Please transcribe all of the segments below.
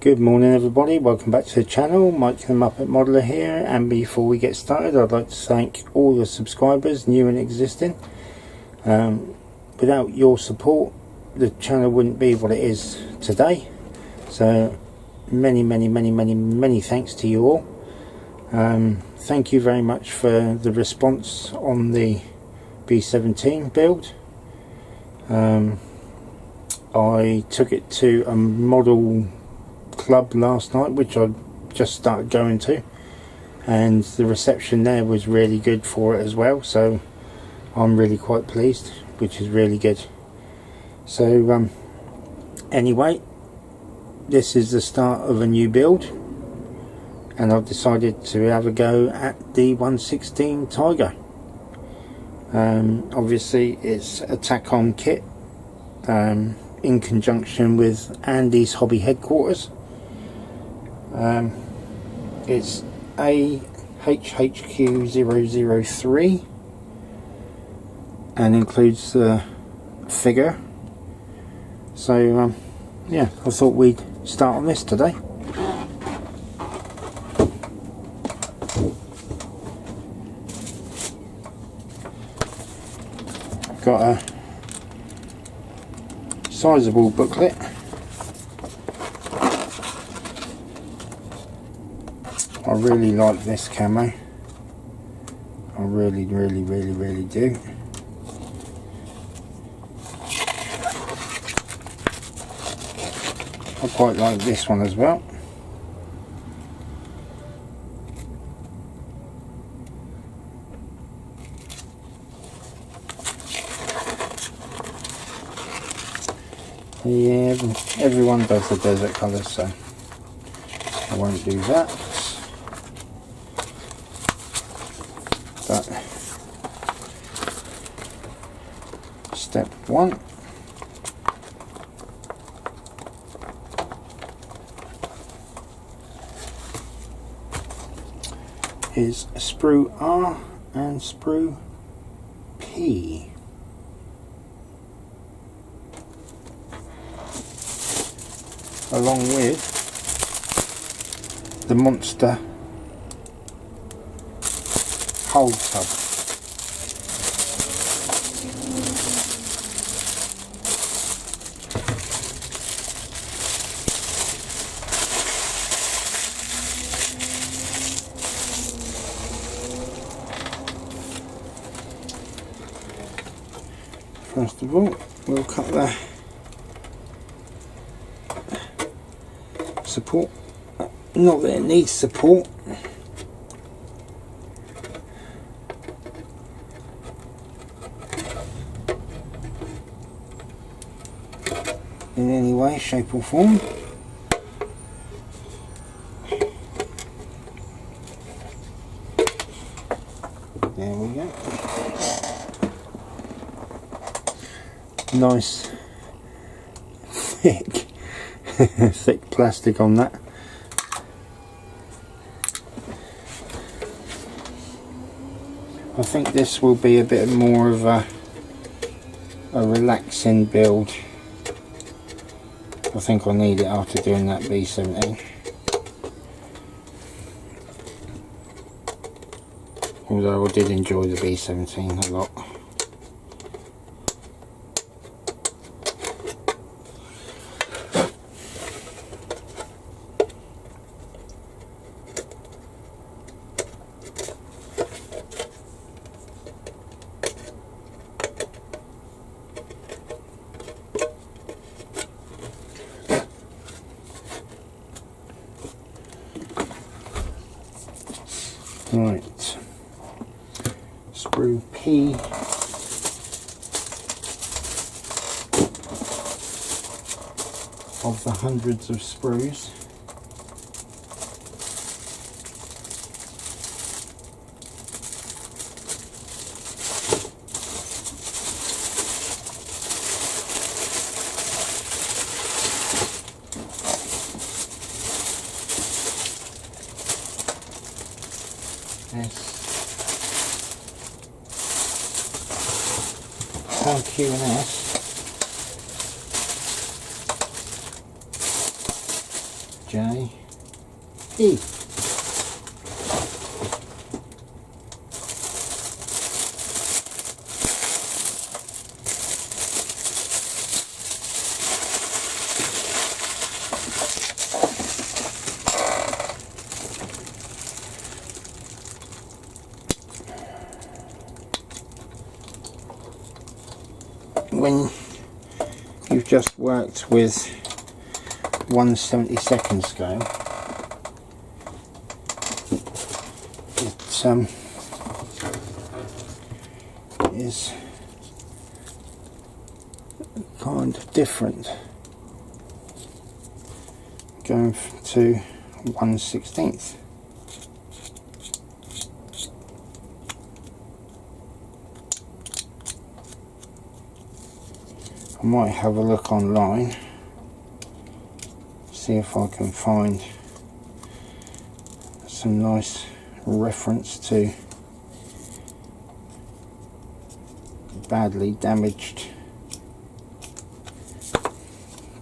Good morning everybody, welcome back to the channel. Mike the Muppet Modeler here, and before we get started I'd like to thank all the subscribers, new and existing. Without your support the channel wouldn't be what it is today, so many thanks to you all. Thank you very much for the response on the B17 build. I took it to a model club last night, which I just started going to, and the reception there was really good for it as well, so I'm really quite pleased, which is really good. So anyway, this is the start of a new build, and I've decided to have a go at the 116 Tiger. Obviously it's a tack-on kit in conjunction with Andy's hobby headquarters. It's AHHQ 003 and includes the figure. So yeah, I thought we'd start on this today. Got a sizable booklet. I really like this camo. I really do. I quite like this one as well. Yeah, everyone does the desert colours, so I won't do that. But step one is sprue R and sprue P. Along with the monster hole tub. First of all, we'll cut the support. Not that it needs support. In any way, shape or form. There we go. Nice thick thick plastic on that. I think this will be a bit more of a relaxing build. I think I need it after doing that B17. Although I did enjoy the B17 a lot. Right, sprue P of the hundreds of sprues. Q&S J, E. When you've just worked with 1/72 scale, it is kind of different going to 1/16. I might have a look online, see if I can find some nice reference to badly damaged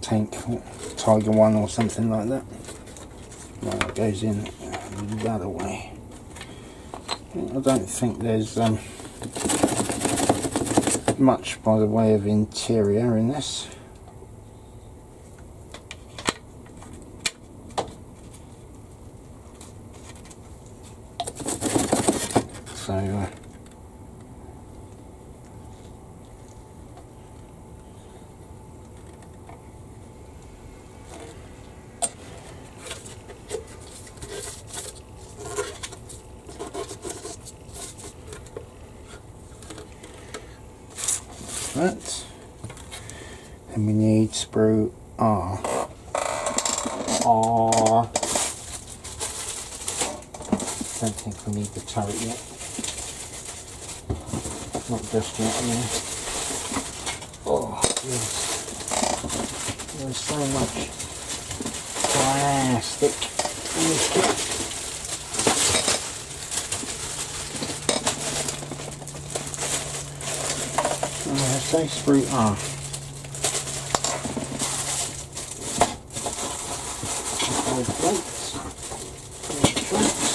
tank, Tiger I or something like that. Well, it goes in the other way. I don't think there's much by the way of interior in this. So that. Then we need sprue R. Don't think we need the turret yet. Not just yet, yeah. Oh, yes. There's so much plastic in this kit. Say sprue R. Plates, tracks.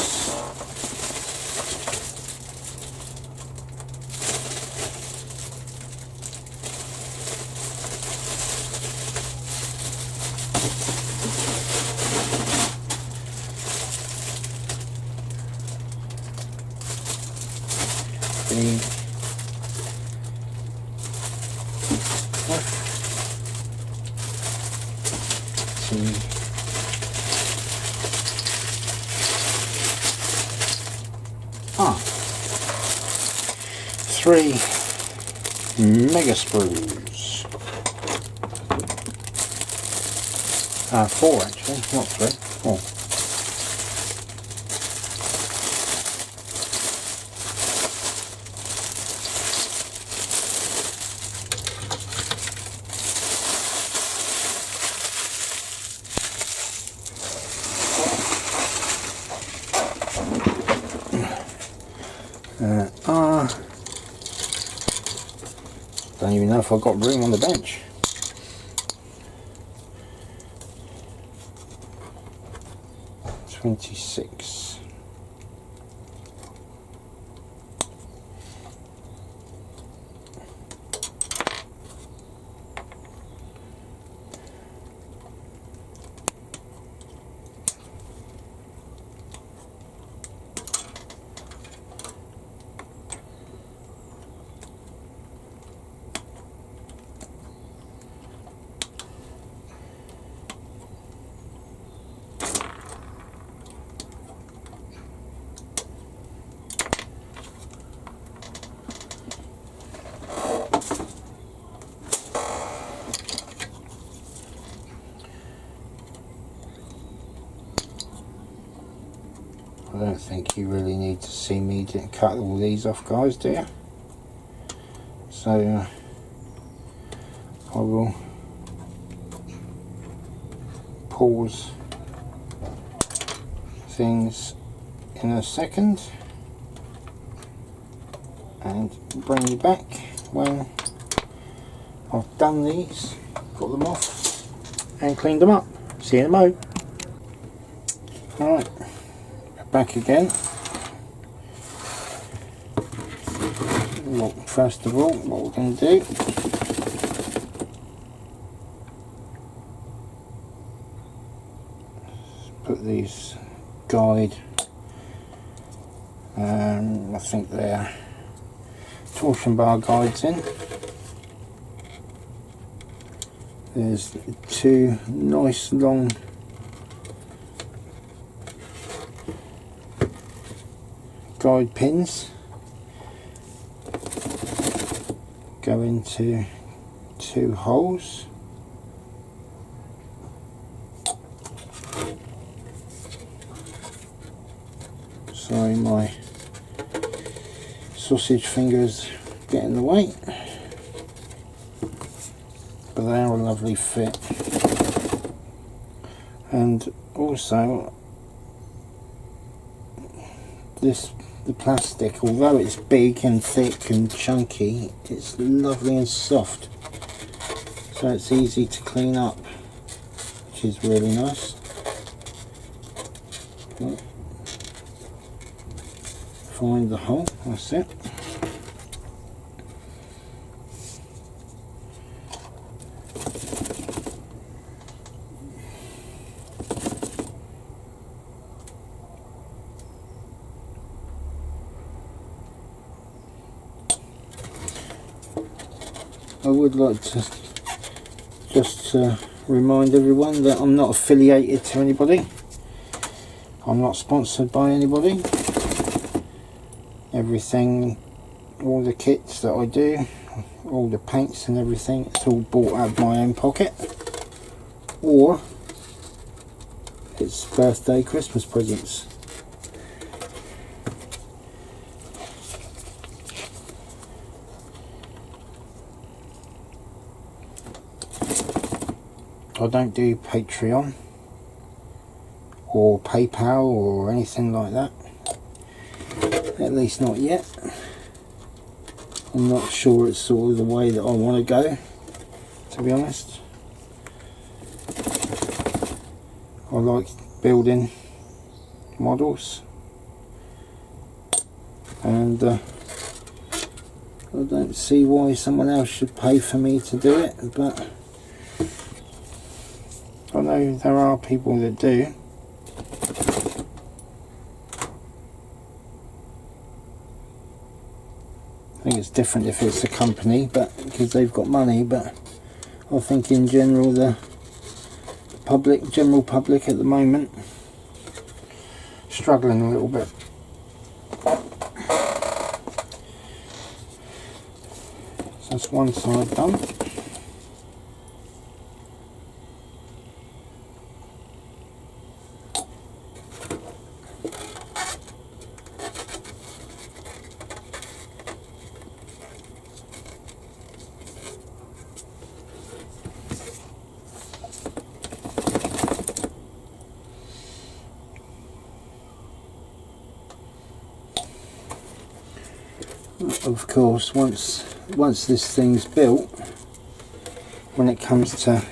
Three mega sprues. Four actually, not three, four. Don't even know if I've got room on the bench. $26. I don't think you really need to see me cut all these off, guys, do you? So I will pause things in a second and bring you back when I've done these, got them off and cleaned them up. See you in a mo. Alright, back again. Well, first of all, what we're going to do is put these guide, I think they're torsion bar guides in. There's two nice long guide pins go into two holes. Sorry, my sausage fingers get in the way, but they are a lovely fit. And also the plastic, although it's big and thick and chunky, it's lovely and soft, so it's easy to clean up, which is really nice. Find the hole, that's it. I would like to just remind everyone that I'm not affiliated to anybody. I'm not sponsored by anybody. Everything, all the kits that I do, all the paints and everything, it's all bought out of my own pocket, or it's birthday, Christmas presents. I don't do Patreon or PayPal or anything like that, at least not yet. I'm not sure it's sort of the way that I want to go, to be honest. I like building models, and I don't see why someone else should pay for me to do it, but I know there are people that do. I think it's different if it's a company, but because they've got money, but I think in general the general public at the moment, struggling a little bit. So that's one side done. Of course, once this thing's built, when it comes to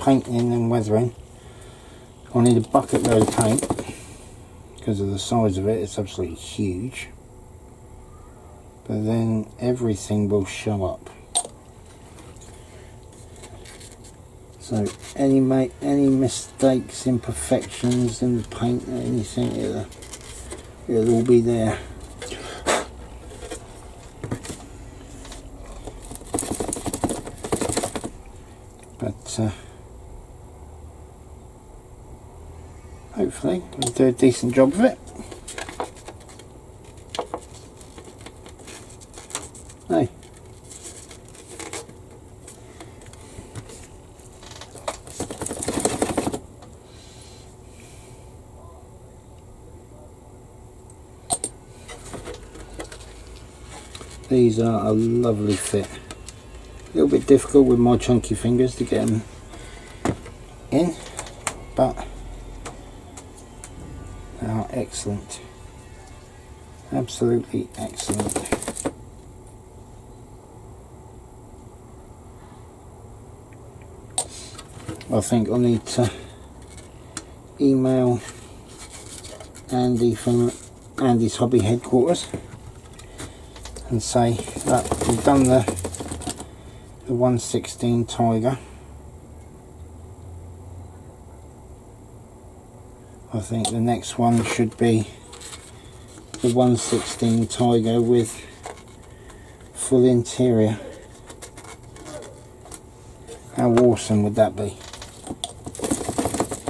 painting and weathering, I need a bucket load of paint because of the size of it. It's absolutely huge, but then everything will show up. So any mistakes, imperfections in the paint or anything, it'll all be there. But hopefully we'll do a decent job of it. Hey. These are a lovely fit. A little bit difficult with my chunky fingers to get them in, but they are excellent. Absolutely excellent. I think I need to email Andy from Andy's Hobby Headquarters and say that we've done the 116 Tiger. I think the next one should be the 116 Tiger with full interior. How awesome would that be?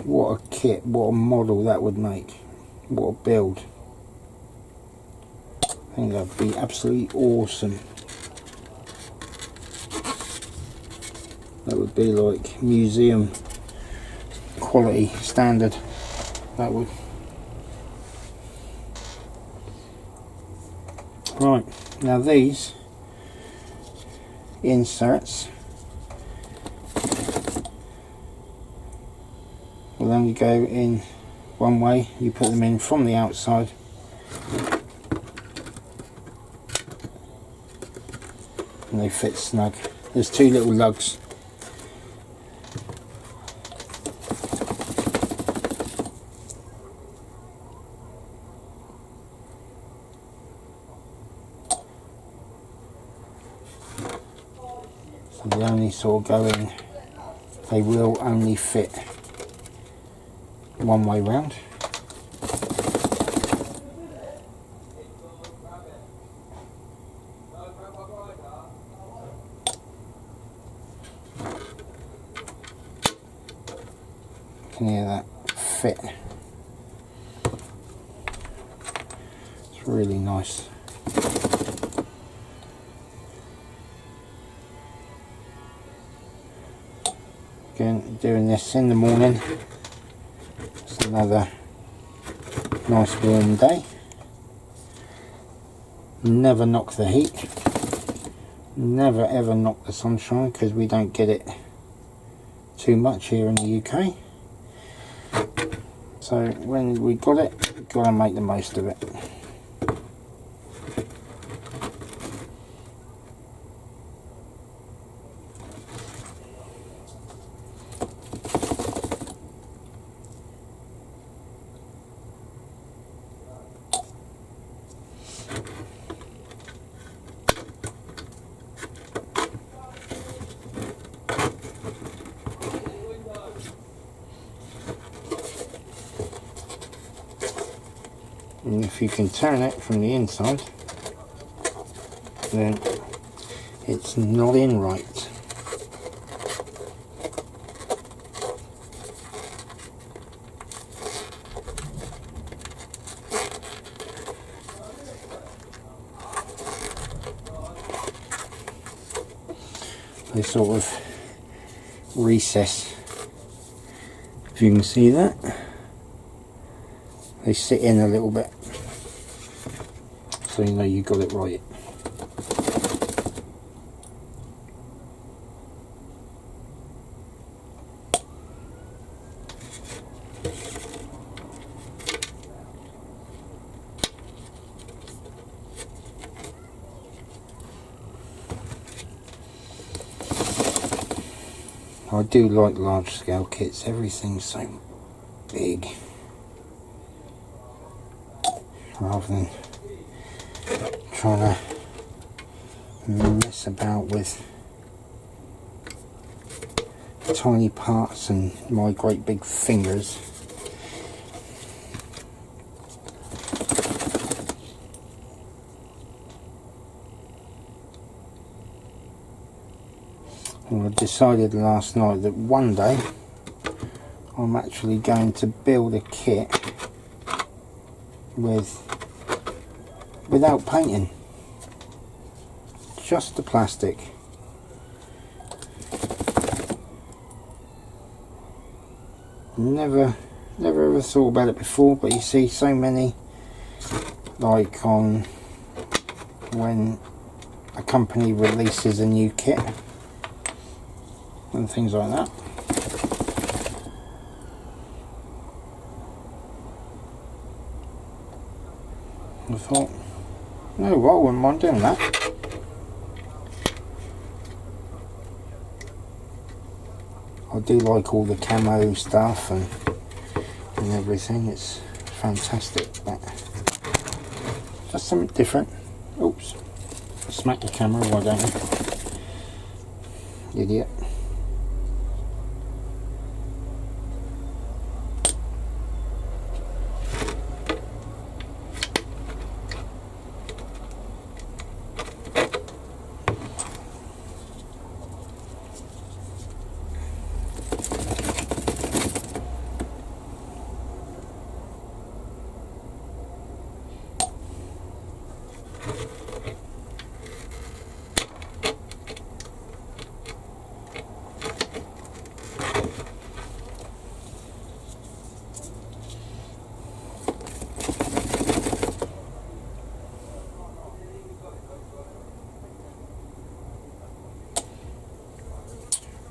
What a kit, what a model that would make. What a build. I think that would be absolutely awesome. That would be like museum quality standard. That would. Right, now these inserts will only go in one way. You put them in from the outside and they fit snug. There's two little lugs. So they only sort of go in, they will only fit one way round. You can hear that fit. It's really nice. Again, doing this in the morning. It's another nice warm day. Never knock the heat. Never ever knock the sunshine, because we don't get it too much here in the UK. So when we got it, we've got to make the most of it. And if you can turn it from the inside, then it's not in right. They sort of recess, if you can see that. They sit in a little bit, so you know you got it right. I do like large scale kits, everything's so big. Rather than trying to mess about with tiny parts and my great big fingers. And I decided last night that one day I'm actually going to build a kit without painting, just the plastic. Never ever thought about it before, but you see so many, like on when a company releases a new kit and things like that. I thought, no, well, I wouldn't mind doing that. I do like all the camo stuff and everything. It's fantastic, but just something different. Oops, smack the camera, why don't you? Idiot.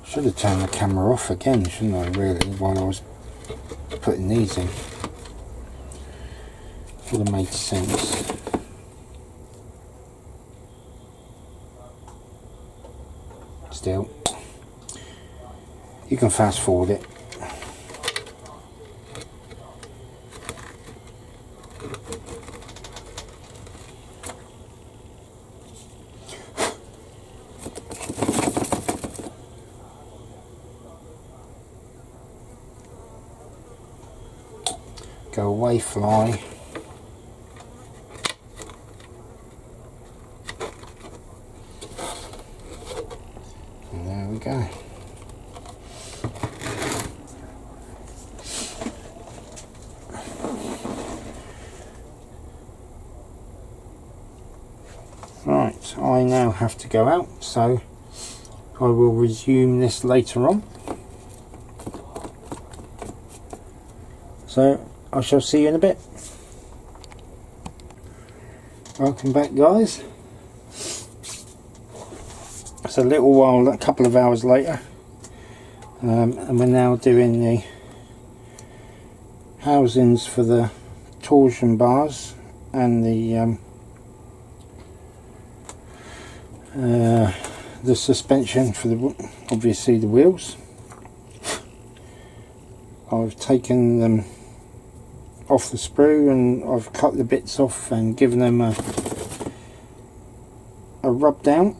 Should have turned the camera off again, shouldn't I, really, while I was putting these in. Would have made sense. Still, you can fast forward it. Go away, fly. And there we go. Right, I now have to go out, so I will resume this later on. So I shall see you in a bit. Welcome back, guys. It's a little while, a couple of hours later, and we're now doing the housings for the torsion bars and the suspension for the, obviously, the wheels. I've taken them off the sprue and I've cut the bits off and given them a rub down.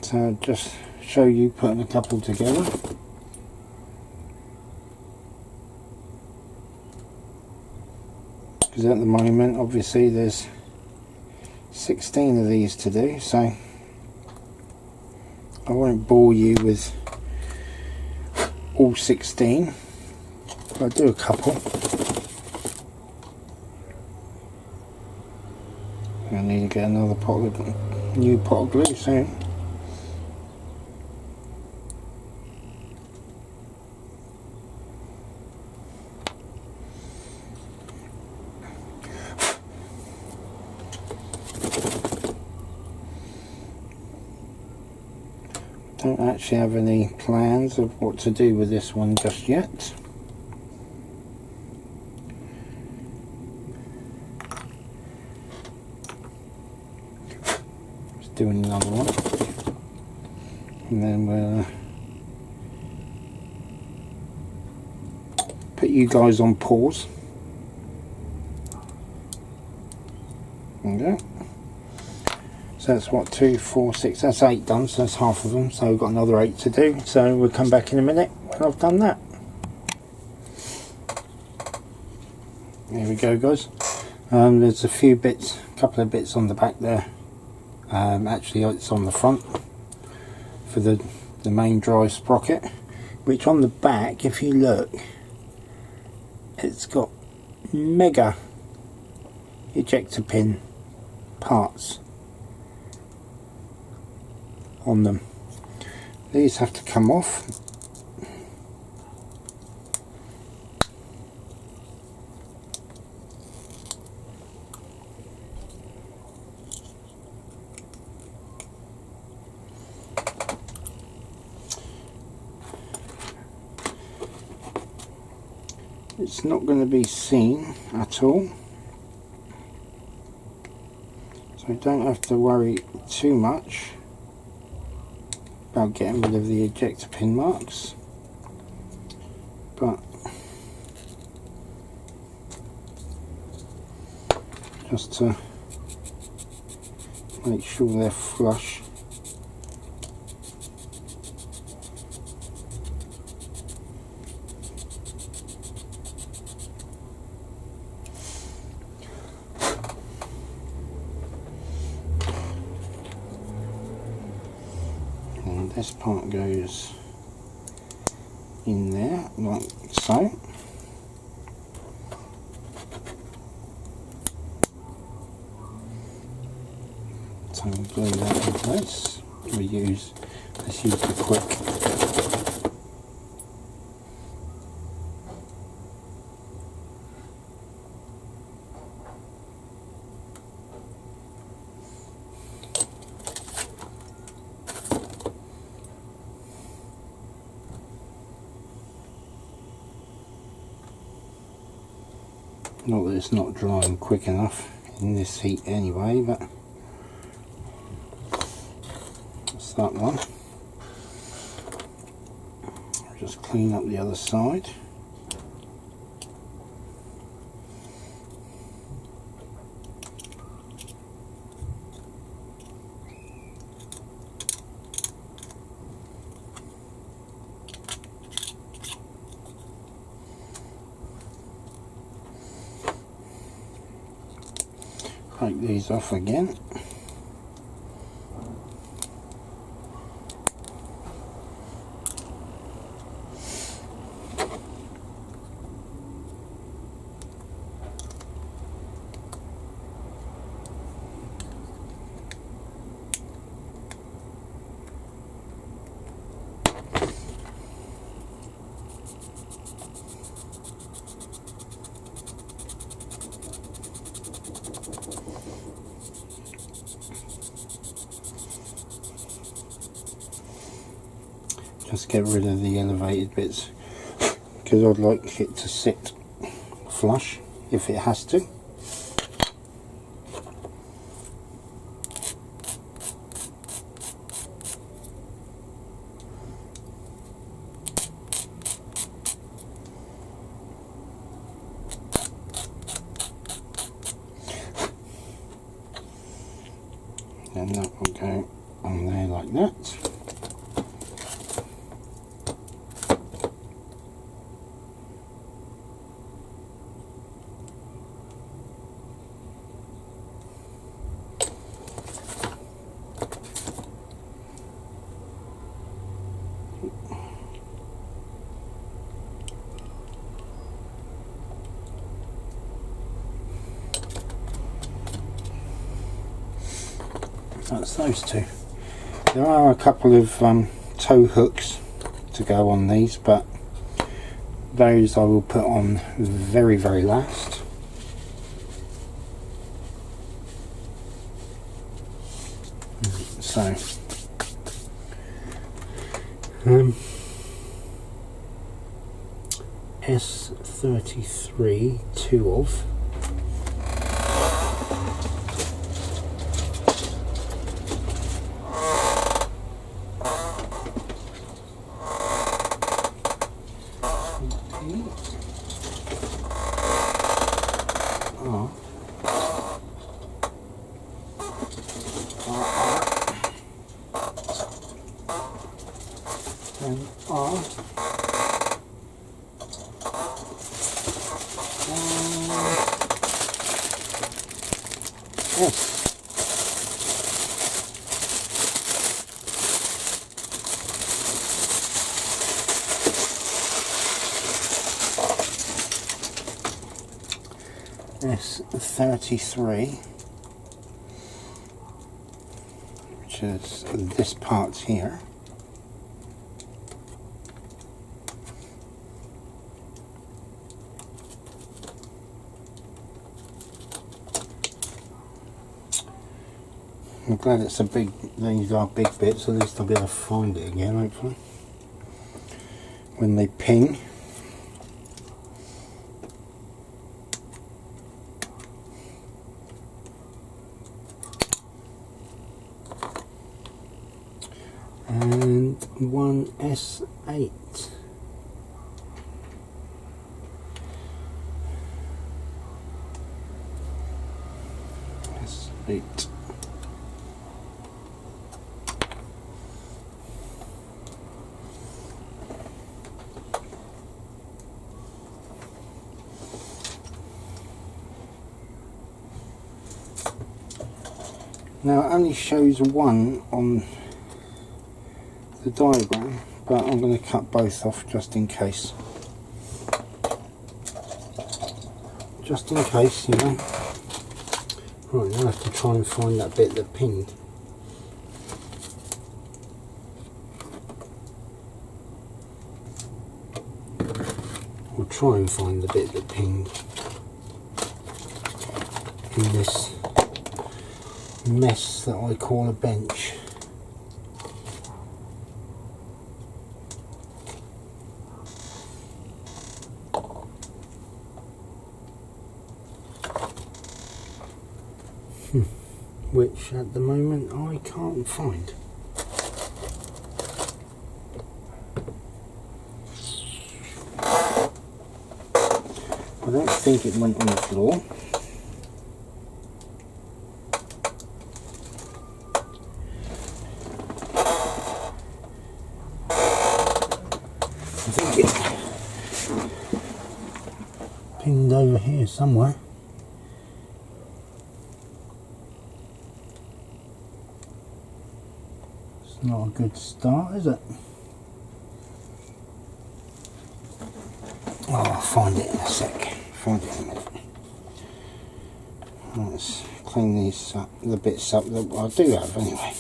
So just show you putting a couple together. Because at the moment, obviously, there's 16 of these to do, so I won't bore you with all 16. I'll do a couple. I need to get another new pot of glue soon. Don't actually have any plans of what to do with this one just yet. Doing another one, and then we'll put you guys on pause. There we go. So that's what, 2, 4, 6, that's 8 done, so that's half of them, so we've got another 8 to do, so we'll come back in a minute when I've done that. There we go, guys. There's a few bits, a couple of bits on the back there. Actually, it's on the front for the main drive sprocket, which on the back, if you look, it's got mega ejector pin parts on them. These have to come off. It's not going to be seen at all, so you don't have to worry too much about getting rid of the ejector pin marks, but just to make sure they're flush. And this part goes in there like so. So we'll glue that in place. Let's use the quick. Not that it's not drying quick enough in this heat anyway, but that's that one. I'll just clean up the other side. Take these off again. Just get rid of the elevated bits because I'd like it to sit flush if it has to. And that will go on there like that. That's those two. There are a couple of tow hooks to go on these, but those I will put on very last. So S33 two of. And R S. S33, which is this part here. I'm glad it's a big, these are big bits, at least I'll be able to find it again hopefully when they ping. And one S8. Eight. Now it only shows one on the diagram, but I'm going to cut both off just in case. Just in case, you know. Right, now I have to try and find that bit that pinned. I'll try and find the bit that pinned in this mess that I call a bench. Which at the moment I can't find. I don't think it went on the floor. I think it pinned over here somewhere. It's not a good start, is it? Oh, I'll find it in a sec. Find it in a minute. Let's clean these up, the bits up that I do have anyway.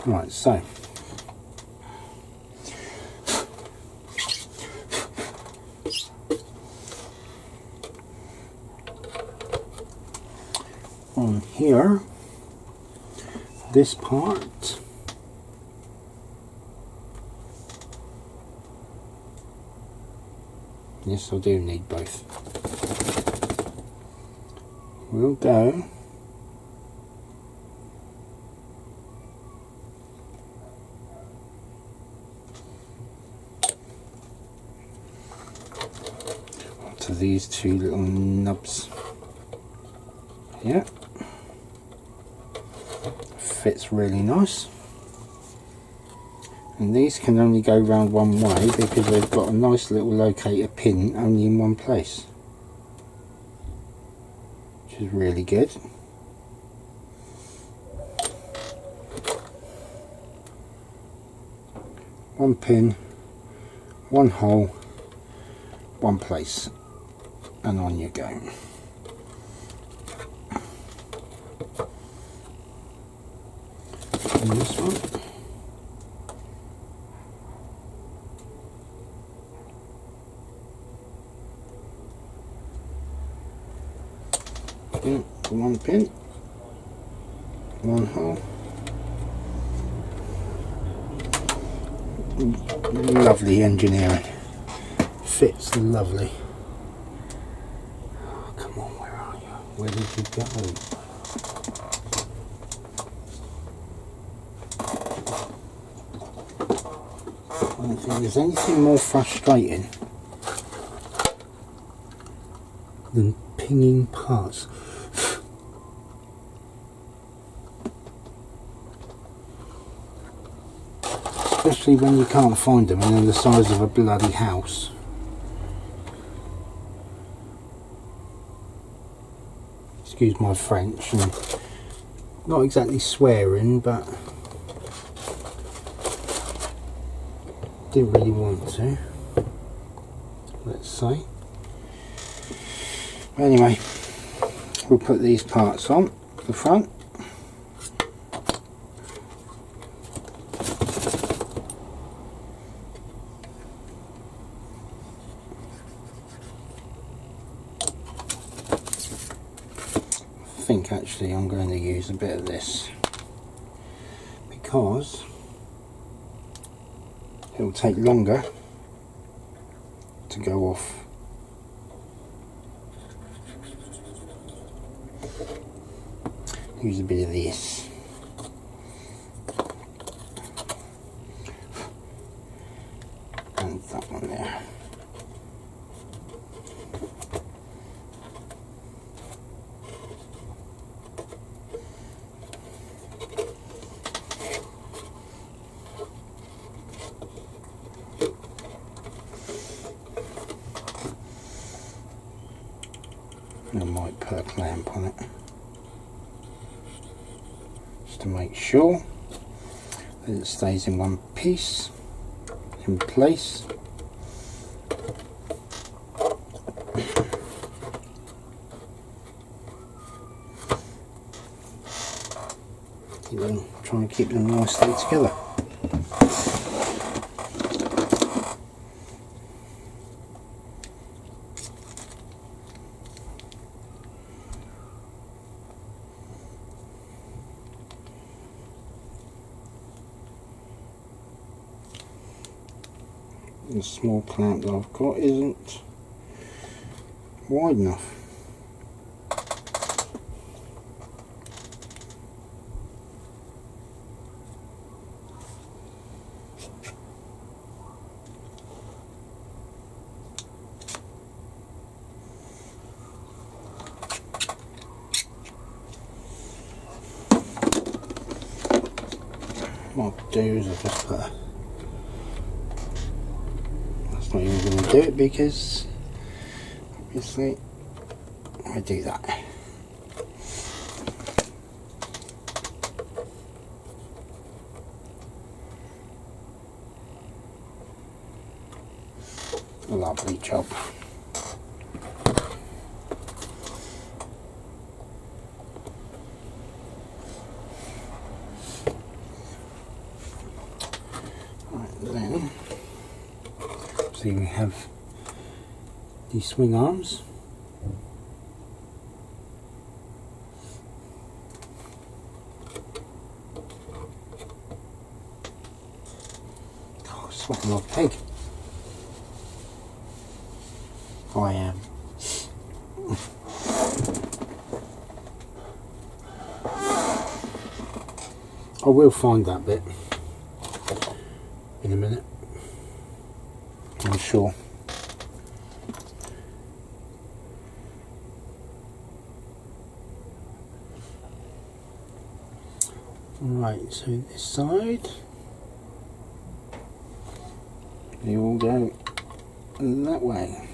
Right, so on here, this part, yes, I do need both, will go to these two little nubs here. Fits really nice, and these can only go round one way because they've got a nice little locator pin only in one place, which is really good. One pin, one hole, one place, and on you go. And this one. One pin, one hole. Lovely engineering. Fits lovely. Oh, come on, where are you? Where did you go? I don't think there's anything more frustrating than pinging parts. Especially when you can't find them and they're the size of a bloody house. Excuse my French, and not exactly swearing, but didn't really want to, let's say. Anyway, we'll put these parts on the front. think actually I'm going to use a bit of this, because it'll take longer to go off. Use a bit of this. And that one there. I might put a clamp on it just to make sure that it stays in one piece, in place. Try and keep them nicely together. The small clamp that I've got isn't wide enough. What I'll do is I'll just put a, that's not even going to do it, because obviously I do that. A lovely job. Then, see, we have these swing arms. Oh, sweating like a pig. I am. I will find that bit in a minute, I'm sure. Right, so this side, they all go that way.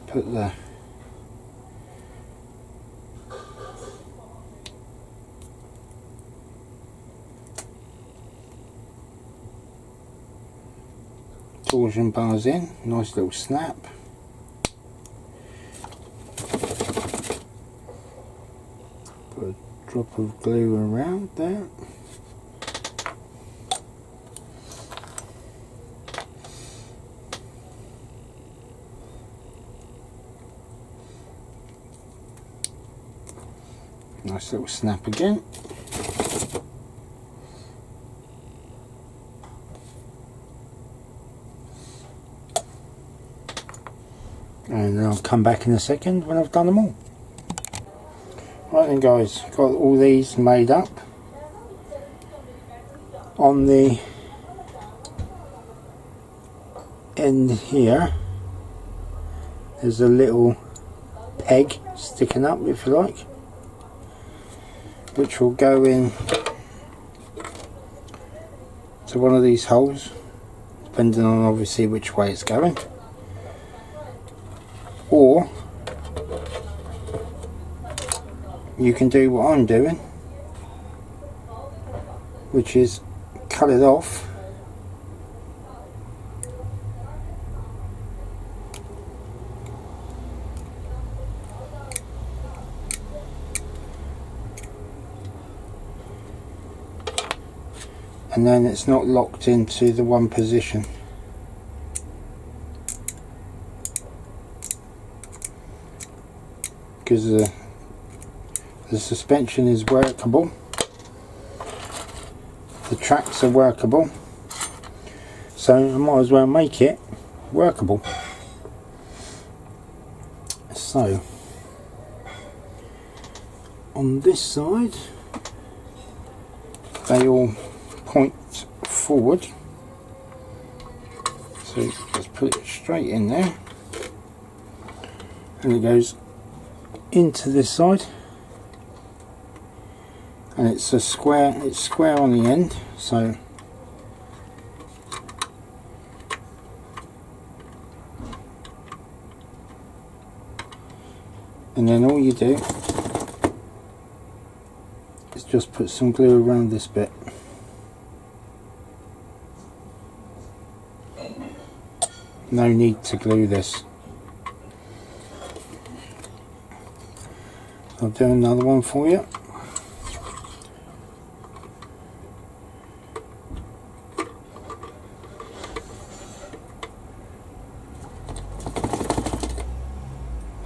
Put the torsion bars in, nice little snap. Put a drop of glue around there. Nice little snap again. And then I'll come back in a second when I've done them all. Right then guys, got all these made up. On the end here, there's a little peg sticking up, if you like, which will go in to one of these holes, depending on obviously which way it's going. Or you can do what I'm doing, which is cut it off and then it's not locked into the one position. because the suspension is workable, the tracks are workable, so I might as well make it workable. So on this side they all point forward, so let's put it straight in there, and it goes into this side, and it's square on the end, so and then all you do is just put some glue around this bit. No need to glue this. I'll do another one for you.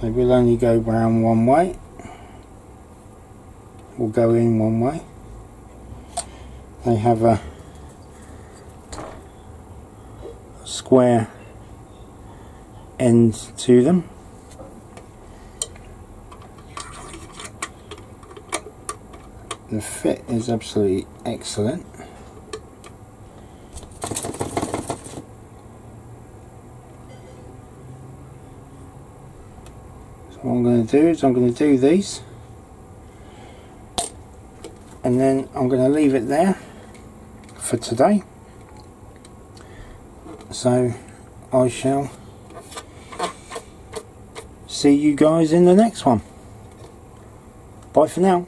They will only go round one way, will go in one way. They have a square end to them. The fit is absolutely excellent. What I'm going to do is I'm going to do these, and then I'm going to leave it there for today. So I shall see you guys in the next one. Bye for now.